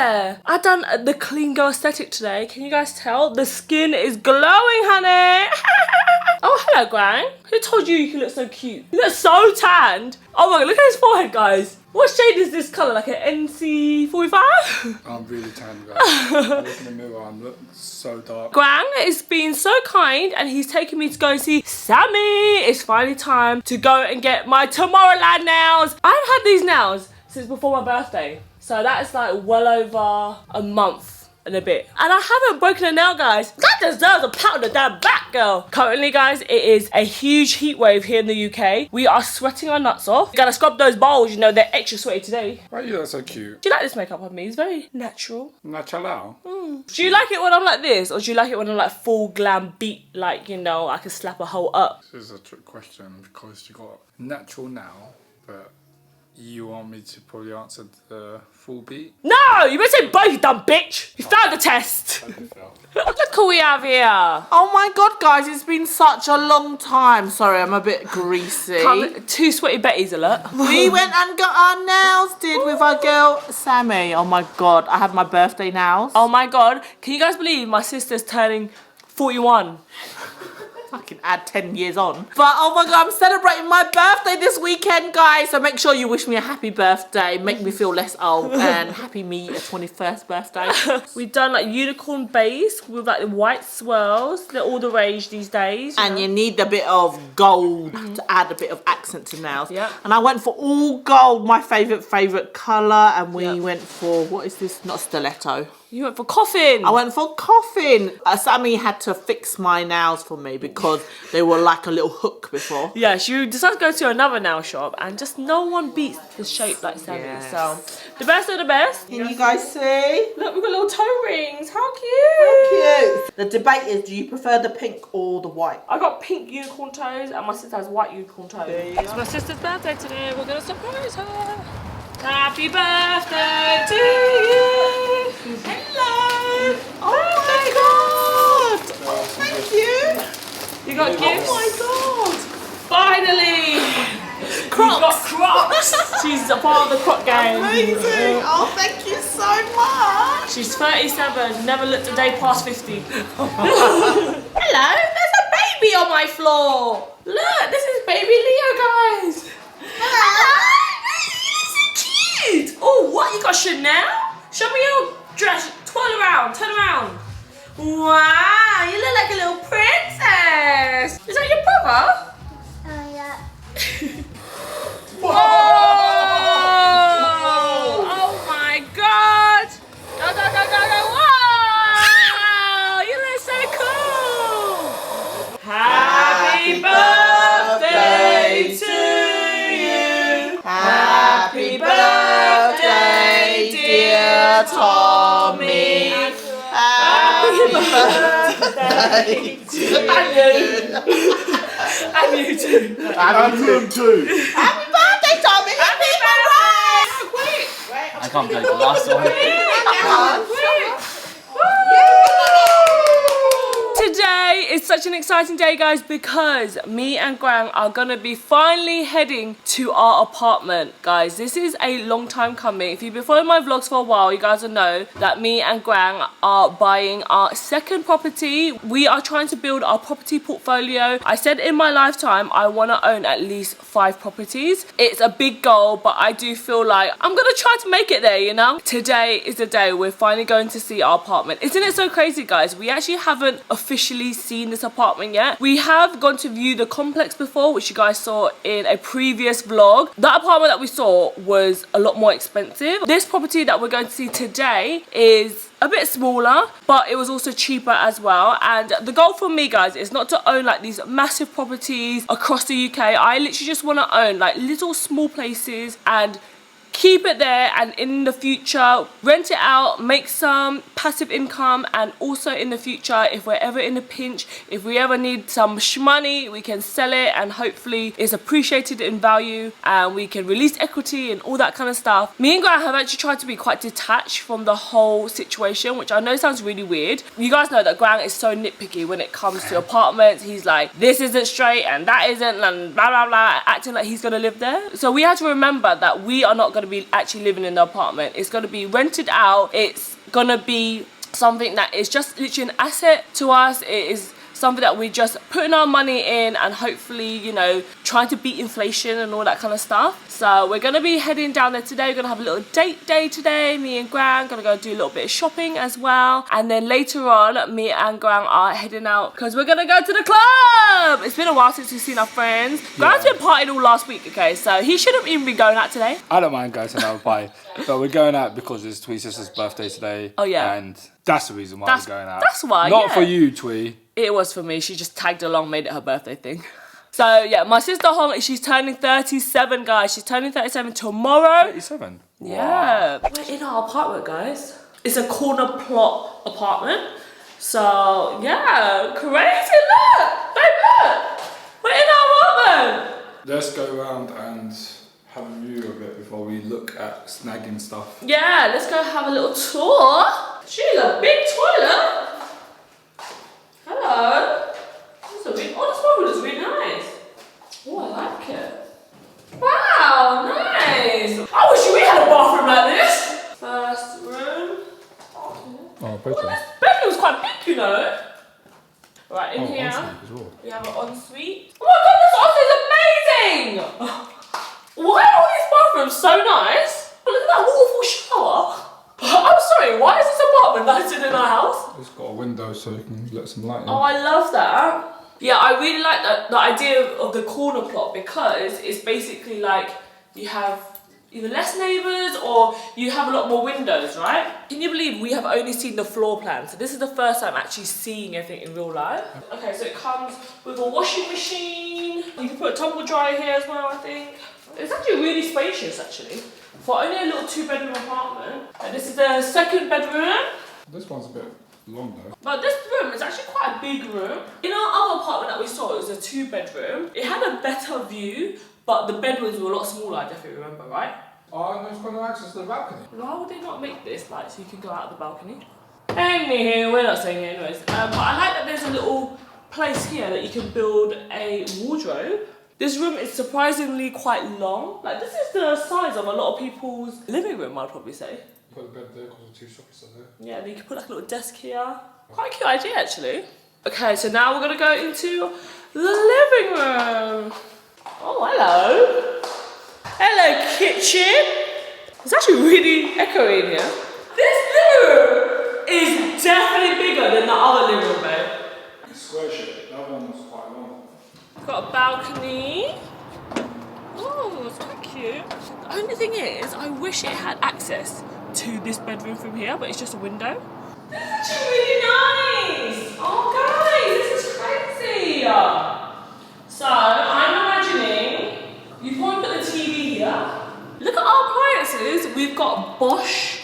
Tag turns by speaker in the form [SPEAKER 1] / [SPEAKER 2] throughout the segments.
[SPEAKER 1] Yeah. I done the clean girl aesthetic today. Can you guys tell? The skin is glowing, honey. Oh, hello, Gran. Who told you you can look so cute? You look so tanned. Oh my god, look at his forehead, guys. What shade is this colour? Like an NC45?
[SPEAKER 2] I'm really tan, guys. I look in the mirror, I'm looking so dark.
[SPEAKER 1] Gran is being so kind and he's taking me to go and see Sammy. It's finally time to go and get my Tomorrowland nails. I've had these nails since before my birthday. So that is like well over a month and a bit. And I haven't broken a nail, guys. That deserves a pat on the damn back, girl. Currently, guys, it is a huge heat wave here in the UK. We are sweating our nuts off. Gotta scrub those balls, you know, they're extra sweaty today.
[SPEAKER 2] Why you look so cute?
[SPEAKER 1] Do you like this makeup on me? It's very natural.
[SPEAKER 2] Natural?
[SPEAKER 1] Do you like it when I'm like this? Or do you like it when I'm like full glam beat, like, you know, I can slap a hole up?
[SPEAKER 2] This is a trick question because you got natural now, but you want me to probably answer the full beat?
[SPEAKER 1] No! You better say both, you dumb bitch! You failed the test! Look who we have here!
[SPEAKER 3] Oh my god, guys, it's been such a long time. Sorry, I'm a bit greasy.
[SPEAKER 1] Two sweaty Bettys alert.
[SPEAKER 3] We went and got our nails did with our girl Sammy. Oh my god, I have my birthday nails.
[SPEAKER 1] Oh my god, can you guys believe my sister's turning 41?
[SPEAKER 3] I can add 10 years on. But oh my god, I'm celebrating my birthday this weekend, guys. So make sure you wish me a happy birthday. Make me feel less old. And happy me a 21st birthday.
[SPEAKER 1] We've done like unicorn base with like the white swirls. They're all the rage these days.
[SPEAKER 3] And you need a bit of gold to add a bit of accent to nails.
[SPEAKER 1] Yeah.
[SPEAKER 3] And I went for all gold, my favourite colour. And we went for, what is this? Not stiletto.
[SPEAKER 1] You went for coffin.
[SPEAKER 3] I went for coffin. Sammy had to fix my nails for me because they were like a little hook before.
[SPEAKER 1] Yeah, she decided to go to another nail shop and just no one beats the shape like Sammy.
[SPEAKER 3] Yes.
[SPEAKER 1] So, the best of the best.
[SPEAKER 3] Can you guys see?
[SPEAKER 1] Look, we've got little toe rings. How cute.
[SPEAKER 3] How cute. The debate is, do you prefer the pink or the white?
[SPEAKER 1] I got pink unicorn toes and my sister has white unicorn toes. It's my sister's birthday today. We're going to surprise her. Happy birthday to you. Hello.
[SPEAKER 3] Oh my god. Oh, thank you.
[SPEAKER 1] You got gifts?
[SPEAKER 3] Oh my god.
[SPEAKER 1] Finally.
[SPEAKER 3] Crocs.
[SPEAKER 1] You got Crocs. She's a part of the Croc gang.
[SPEAKER 3] Amazing. Oh, thank you so much.
[SPEAKER 1] She's 37. Never looked a day past 50. Hello. There's a baby on my floor. Look, this is baby Leo, guys. Hello. Oh, what? You got Chanel? Show me your dress. Twirl around. Turn around. Wow, you look like a little princess. Is that your brother?
[SPEAKER 4] Oh, yeah.
[SPEAKER 1] Whoa! Oh my god! Go, go, go, go, go! Wow! You look so cool! Happy birthday to you!
[SPEAKER 3] Happy birthday, dear Tommy. Happy birthday to you.
[SPEAKER 1] And you too.
[SPEAKER 2] And him too.
[SPEAKER 3] Happy birthday, Tommy. Happy birthday.
[SPEAKER 1] Quick!
[SPEAKER 5] I can't believe the last one.
[SPEAKER 1] Today is such an exciting day, guys, because me and Gran are gonna be finally heading to our apartment. Guys, this is a long time coming. If you've been following my vlogs for a while, you guys will know that me and Gran are buying our second property. We are trying to build our property portfolio. I said in my lifetime I want to own at least 5 properties. It's a big goal, but I do feel like I'm gonna try to make it there, you know. Today is the day we're finally going to see our apartment. Isn't it so crazy, guys? We actually haven't officially seen this apartment yet. We have gone to view the complex before, which you guys saw in a previous vlog. That apartment that we saw was a lot more expensive. This property that we're going to see today is a bit smaller, but it was also cheaper as well. And the goal for me, guys, is not to own like these massive properties across the UK. I literally just want to own like little small places and keep it there, and in the future rent it out, make some passive income, and also in the future if we're ever in a pinch, if we ever need some money, we can sell it and hopefully it's appreciated in value and we can release equity and all that kind of stuff. Me and Gran have actually tried to be quite detached from the whole situation, which I know sounds really weird. You guys know that Gran is so nitpicky when it comes to apartments. He's like, this isn't straight and that isn't, and blah blah blah, acting like he's gonna live there. So we have to remember that we are not gonna going to be actually living in the apartment. It's going to be rented out. It's going to be something that is just literally an asset to us. It is something that we're just putting our money in and hopefully, you know, trying to beat inflation and all that kind of stuff. So we're going to be heading down there today. We're going to have a little date day today. Me and Gran going to go do a little bit of shopping as well. And then later on, me and Gran are heading out because we're going to go to the club. It's been a while since we've seen our friends. Gran's been partying all last week, okay? So he shouldn't even be going out today.
[SPEAKER 2] I don't mind going to another party, but we're going out because it's Thuy sister's birthday today.
[SPEAKER 1] Oh, yeah.
[SPEAKER 2] And that's the reason why we're going out.
[SPEAKER 1] That's why,
[SPEAKER 2] Not
[SPEAKER 1] yeah.
[SPEAKER 2] for you, Thuy.
[SPEAKER 1] It was for me. She just tagged along, made it her birthday thing. So yeah, my sister Hong, she's turning 37, guys. She's turning 37 tomorrow.
[SPEAKER 2] 37?
[SPEAKER 1] Yeah. Wow. We're in our apartment, guys. It's a corner plot apartment. So yeah, crazy. Look, babe, look. We're in our apartment.
[SPEAKER 2] Let's go around and have a view of it before we look at snagging stuff.
[SPEAKER 1] Yeah, let's go have a little tour. She's a big toilet. Hello. This bathroom is really nice. Oh, I like it. Wow, nice. I wish we had a bathroom like this. First room.
[SPEAKER 2] Oh,
[SPEAKER 1] This bedroom's quite big, you know. Right, in here,
[SPEAKER 2] ensuite as well.
[SPEAKER 1] we have an ensuite. Oh my god, this ensuite is amazing. Why are all these bathrooms so nice? Look at that waterfall shower. I'm sorry, why is this apartment nicer than our house?
[SPEAKER 2] It's got a window so you can let some light in.
[SPEAKER 1] Oh, I love that. Yeah, I really like the idea of the corner plot because it's basically like you have either less neighbours or you have a lot more windows, right? Can you believe we have only seen the floor plan? So this is the first time actually seeing everything in real life. Okay, so it comes with a washing machine. You can put a tumble dryer here as well, I think. It's actually really spacious, actually. For only a little 2-bedroom apartment. And this is the second bedroom.
[SPEAKER 2] This one's a bit long though.
[SPEAKER 1] But this room is actually quite a big room. In our other apartment that we saw, it was a 2-bedroom. It had a better view, but the bedrooms were a lot smaller, I definitely remember, right?
[SPEAKER 2] Oh, and there's got no access to the balcony.
[SPEAKER 1] Why would they not make this like so you can go out the balcony? Anywho, we're not saying it anyways. But I like that there's a little place here that you can build a wardrobe. This room is surprisingly quite long. Like, this is the size of a lot of people's living room, I'd probably say.
[SPEAKER 2] Put a bed there because the 2 sockets are there.
[SPEAKER 1] Yeah, and you can put like a little desk here. Quite a cute idea, actually. Okay, so now we're gonna go into the living room. Oh, hello. Hello, kitchen. It's actually really echoey in here. This living room is definitely bigger than the other living room, babe.
[SPEAKER 2] It's square shape. The other one was quite long.
[SPEAKER 1] Got a balcony. Oh, it's quite cute. The only thing is, I wish it had access to this bedroom from here, but it's just a window. This is actually really nice. Oh, guys, this is crazy. So, I'm imagining you probably put the TV here. Look at our appliances. We've got Bosch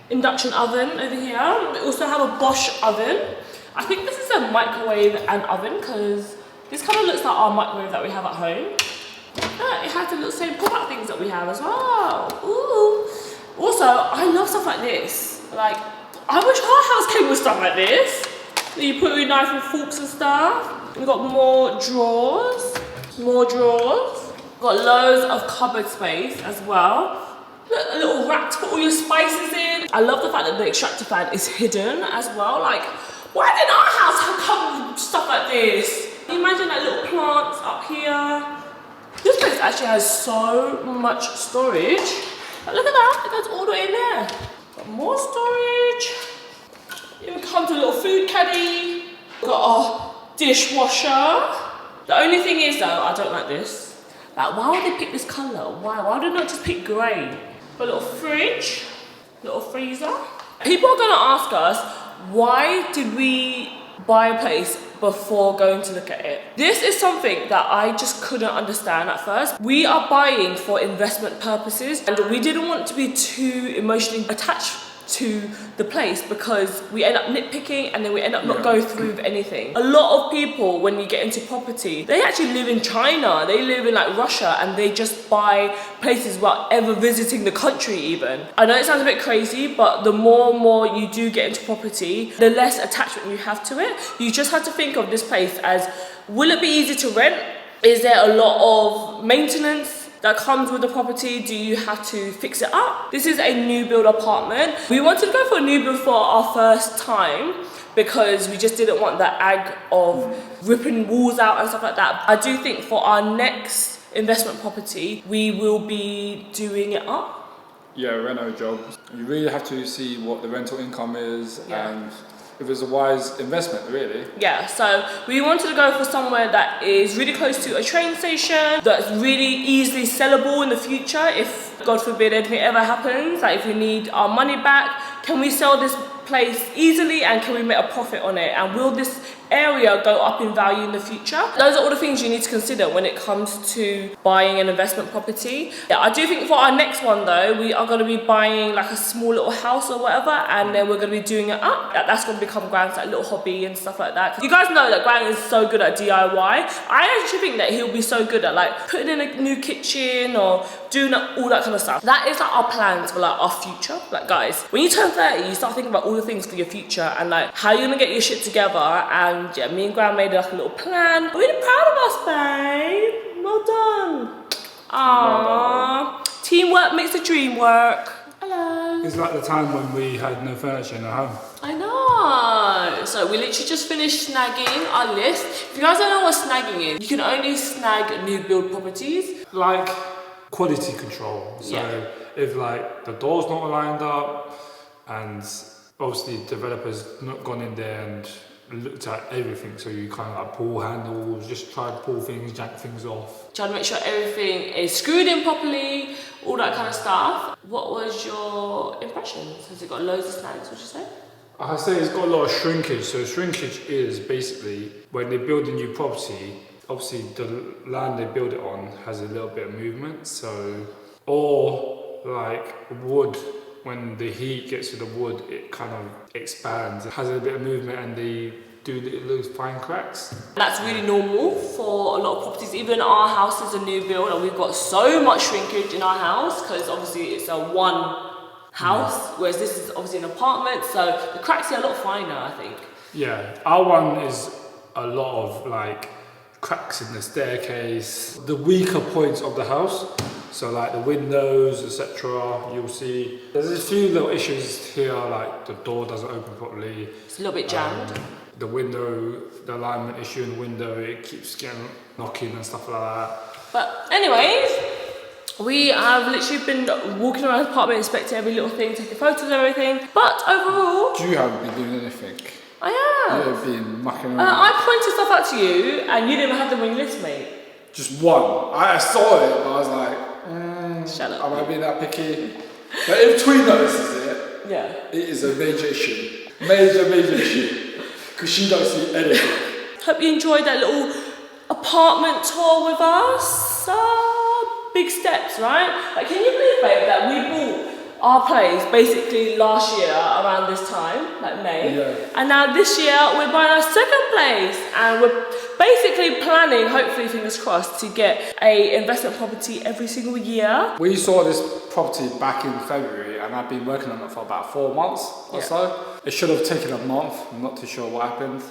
[SPEAKER 1] induction oven over here. We also have a Bosch oven. I think this is a microwave and oven because this kind of looks like our microwave that we have at home. It has the little same pop-up things that we have as well. Ooh. Also, I love stuff like this. Like, I wish our house came with stuff like this. You put your knife and forks and stuff. We've got more drawers. More drawers. Got loads of cupboard space as well. Look, a little rack to put all your spices in. I love the fact that the extractor fan is hidden as well. Like, why didn't our house come with stuff like this? Can you imagine like little plants up here? This place actually has so much storage. But look at that, it goes all the way in there. Got more storage. Even comes with a little food caddy. Got a dishwasher. The only thing is though, I don't like this. Like, why would they pick this colour? Why would they not just pick grey? Got a little fridge, little freezer. People are gonna ask us, why did we buy a place before going to look at it? This is something that I just couldn't understand at first. We are buying for investment purposes and we didn't want to be too emotionally attached to the place because we end up nitpicking and then we end up not going through with anything. A lot of people, when you get into property, they actually live in China, they live in like Russia, and they just buy places without ever visiting the country even. I know it sounds a bit crazy, but the more and more you do get into property, the less attachment you have to it. You just have to think of this place as, will it be easy to rent? Is there a lot of maintenance that comes with the property? Do you have to fix it up? This is a new build apartment. We wanted to go for a new build for our first time because we just didn't want the ag of ripping walls out and stuff like that. I do think for our next investment property, we will be doing it up.
[SPEAKER 2] Yeah, reno jobs. You really have to see what the rental income is
[SPEAKER 1] Yeah.
[SPEAKER 2] and if it's a wise investment, really.
[SPEAKER 1] Yeah, so we wanted to go for somewhere that is really close to a train station, that's really easily sellable in the future if, God forbid, anything ever happens. Like if we need our money back, can we sell this place easily and can we make a profit on it? And will this area go up in value in the future? Those are all the things you need to consider when it comes to buying an investment property. Yeah, I do think for our next one though, we are going to be buying like a small little house or whatever, and then we're going to be doing it up. That's going to become Grant's like little hobby and stuff like that. You guys know that Grant is so good at DIY. I actually think that he'll be so good at like putting in a new kitchen or doing all that kind of stuff. That is like our plans for like our future. Like guys, when you turn 30, you start thinking about all the things for your future and like how you're going to get your shit together. And yeah, me and Grant made like a little plan. I'm really proud of us, babe. Well done. Aww. Teamwork makes the dream work. Hello.
[SPEAKER 2] It's like the time when we had no furniture in our home.
[SPEAKER 1] I know. So we literally just finished snagging our list. If you guys don't know what snagging is, you can only snag new build properties.
[SPEAKER 4] Like quality control. So
[SPEAKER 1] Yeah.
[SPEAKER 4] if like the door's not lined up and obviously developers not gone in there and looked at everything, so you kind of like pull handles, just try to pull things, jack things off.
[SPEAKER 1] Trying to make sure everything is screwed in properly, all that kind of stuff. What was your impressions? Has it got loads of snags, would you say?
[SPEAKER 4] I say it's got a lot of shrinkage. So shrinkage is basically when they build a new property, obviously the land they build it on has a little bit of movement. So, or like wood, when the heat gets to the wood, it kind of expands. It has a bit of movement and they do little fine cracks.
[SPEAKER 1] That's really normal for a lot of properties. Even our house is a new build and we've got so much shrinkage in our house because obviously it's a one house, whereas this is obviously an apartment, so the cracks are a lot finer, I think.
[SPEAKER 4] Yeah, our one is a lot of like cracks in the staircase, the weaker points of the house. So like the windows, etc. You'll see there's a few little issues here, like the door doesn't open properly.
[SPEAKER 1] It's a little bit jammed.
[SPEAKER 4] The window, the alignment issue in the window, it keeps getting knocking and stuff like that.
[SPEAKER 1] But anyways, we have literally been walking around the apartment, inspecting every little thing, taking photos of everything. But overall,
[SPEAKER 2] You haven't been doing anything.
[SPEAKER 1] I am.
[SPEAKER 2] You've been mucking around.
[SPEAKER 1] I pointed stuff out to you and you didn't have them on your list, mate.
[SPEAKER 2] Just one. I saw it, but I was like,
[SPEAKER 1] Shut up.
[SPEAKER 2] am I being that picky? But if Thuy notices it,
[SPEAKER 1] Yeah.
[SPEAKER 2] it is a major issue. Major issue. Because she don't see anything.
[SPEAKER 1] Hope you enjoyed that little apartment tour with us. Big steps, right? Like, can you believe, babe, that we bought our place basically last year around this time, like May,
[SPEAKER 2] Yeah.
[SPEAKER 1] and now this year we're buying our second place, and we're basically planning, hopefully fingers crossed, to get a investment property every single year.
[SPEAKER 2] We saw this property back in February and I've been working on it for about 4 months or
[SPEAKER 1] Yeah.
[SPEAKER 2] so. It should have taken a month, I'm not too sure what happened.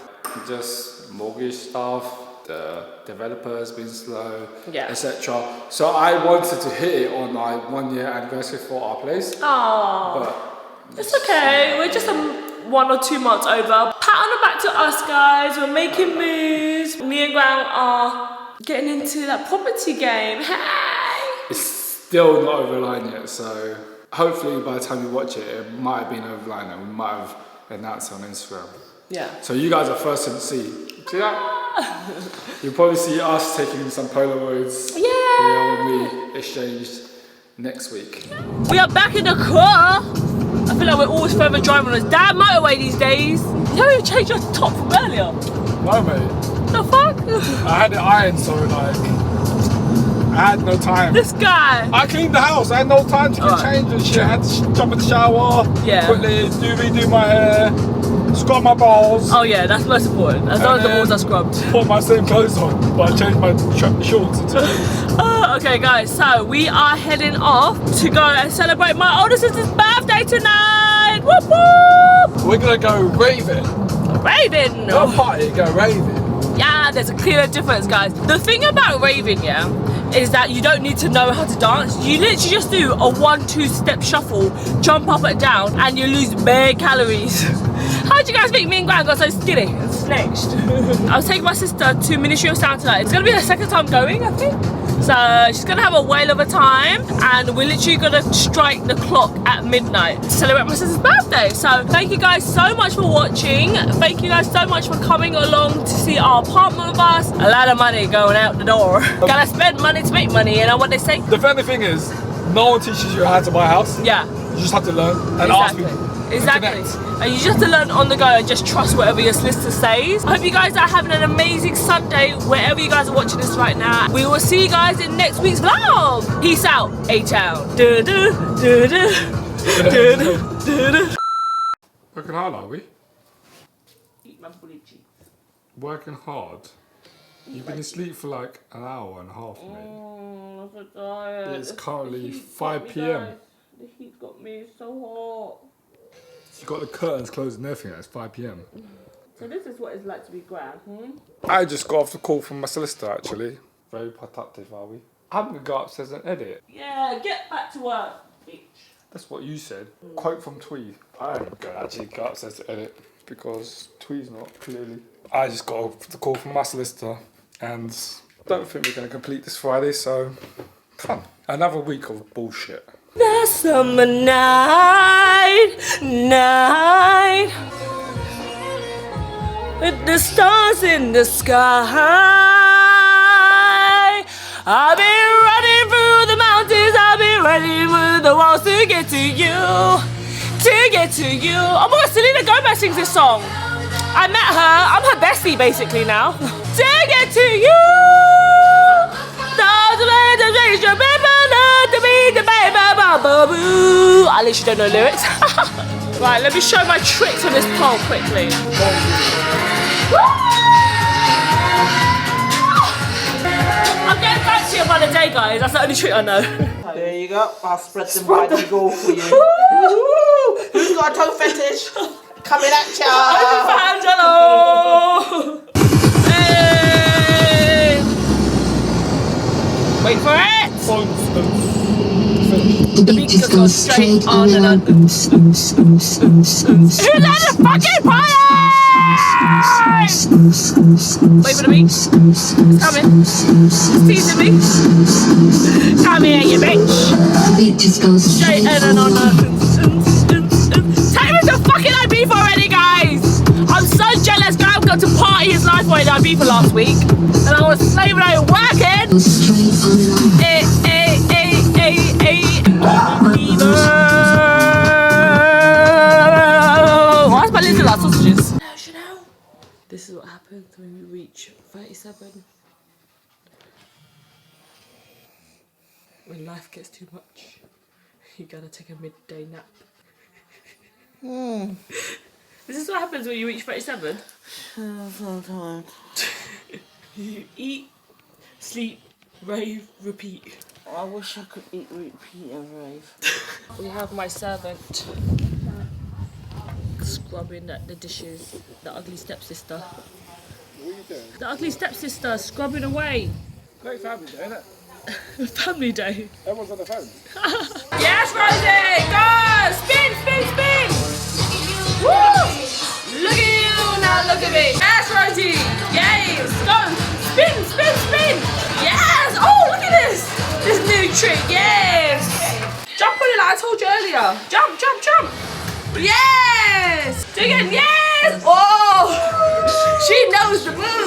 [SPEAKER 2] Just mortgage stuff, the developer's been slow,
[SPEAKER 1] Yeah.
[SPEAKER 2] etc. So I wanted to hit it on my 1 year anniversary for our place.
[SPEAKER 1] Aww.
[SPEAKER 2] But
[SPEAKER 1] It's okay, we're just 1 or 2 months over. Pat on the back to us, guys. We're making moves. Me and Grant are getting into that property game. Hey!
[SPEAKER 2] it's still not over the line yet, so hopefully by the time you watch it, it might have been over the line and we might have announced it on Instagram.
[SPEAKER 1] Yeah.
[SPEAKER 2] So you guys are first to see. See that? You'll probably see us taking some Polaroids.
[SPEAKER 1] Yeah.
[SPEAKER 2] Here when we exchanged next week.
[SPEAKER 1] We are back in the car. I feel like we're always further driving on this damn motorway these days. You haven't even changed your top from earlier.
[SPEAKER 2] No, mate.
[SPEAKER 1] The fuck?
[SPEAKER 2] I had it ironed, so like, I had no time.
[SPEAKER 1] This guy.
[SPEAKER 2] I cleaned the house. I had no time to get
[SPEAKER 1] Alright.
[SPEAKER 2] changed and shit. I had to jump in the shower.
[SPEAKER 1] Yeah.
[SPEAKER 2] Quickly redo my hair. Scrub my balls.
[SPEAKER 1] Oh yeah, that's most important. As long as the balls are scrubbed.
[SPEAKER 2] Put my same clothes on, but I changed my shorts into
[SPEAKER 1] Okay guys, so we are heading off to go and celebrate my older sister's birthday tonight. Whoop whoop!
[SPEAKER 2] We're gonna go raving.
[SPEAKER 1] Raving!
[SPEAKER 2] Not party, go raving.
[SPEAKER 1] Yeah, there's a clear difference, guys. The thing about raving, yeah, is that you don't need to know how to dance. You literally just do a 1-2 step shuffle, jump up and down, and you lose bare calories. How do you guys think me and Gran got so skinny and snatched? I was taking my sister to Ministry of Sound tonight. It's gonna be her second time going, I think. So she's gonna have a whale of a time, and we're literally gonna strike the clock at midnight to celebrate my sister's birthday. So thank you guys so much for watching. Thank you guys so much for coming along to see our apartment with us. A lot of money going out the door. Gotta spend money to make money, you know what they say?
[SPEAKER 2] The funny thing is, no one teaches you how to buy a house.
[SPEAKER 1] Yeah.
[SPEAKER 2] You just have to learn and ask people.
[SPEAKER 1] Exactly. And you just have to learn on the go and just trust whatever your solicitor says. I hope you guys are having an amazing Sunday wherever you guys are watching this right now. We will see you guys in next week's vlog. Peace out, A-Town.
[SPEAKER 2] Working hard, are we?
[SPEAKER 1] Eat my bully cheeks.
[SPEAKER 2] Working hard? You've been asleep for like an hour and a half, mate.
[SPEAKER 1] I'm so tired.
[SPEAKER 2] It's currently 5 p.m.
[SPEAKER 1] The heat got me so hot.
[SPEAKER 2] You got the curtains closed and everything. It's 5 p.m.
[SPEAKER 1] So this is what it's like to be Gran,
[SPEAKER 2] I just got off the call from my solicitor, actually. Very productive, are we? I'm gonna go upstairs and edit.
[SPEAKER 1] Yeah, get back to work, bitch.
[SPEAKER 2] That's what you said. Quote from Thuy. I'm gonna actually go upstairs to edit because Thuy's not, clearly. I just got off the call from my solicitor and don't think we're gonna complete this Friday, so come. Another week of bullshit.
[SPEAKER 1] The summer night, with the stars in the sky. I've been running through the mountains, I've been running through the walls to get to you, Oh my God, Selena Gomez sings this song. I met her, I'm her bestie basically now. To get to you, I literally don't know lyrics. Right, let me show my tricks on this pole quickly. I'm getting fancier by the day, guys. That's the only trick I know.
[SPEAKER 3] There you go. I'll spread them wide and go for you. Who's got a toe fetish? Coming at ya.
[SPEAKER 1] Angelo. Hey. Wait for it.
[SPEAKER 6] The beat just goes straight on and on.
[SPEAKER 1] Who's at the fucking party? Wait for the beat. It's coming. It's teasing me. Come here, you bitch.
[SPEAKER 6] The beat just goes
[SPEAKER 1] Straight on and on. Take me to fucking Ibiza already, guys. I'm so jealous. Graham got to party his life away in Ibiza last week, and I was slaving out working.
[SPEAKER 6] straight on and on.
[SPEAKER 1] Why is my lizard like sausages? Now, Chanel. This is what happens when you reach 37. When life gets too much, you gotta take a midday nap. This is what happens when you reach 37. You eat, sleep, rave, repeat.
[SPEAKER 3] I wish I could eat, repeat and rave.
[SPEAKER 1] We have my servant scrubbing the dishes, the ugly stepsister.
[SPEAKER 2] What are you doing?
[SPEAKER 1] The ugly stepsister scrubbing away.
[SPEAKER 2] Great family day, isn't it?
[SPEAKER 1] Family day.
[SPEAKER 2] Everyone's on the phone.
[SPEAKER 1] Yes, Rosie! Go! Spin, spin, spin! Woo! Look at you, now look at me. Yes, Rosie! Yes! Go! Spin, spin, spin! Yes! Oh, look at this! This new trick, yes! Jump on it like I told you earlier. Jump, jump, jump! Yes! Do it again, yes! Oh! She knows the move!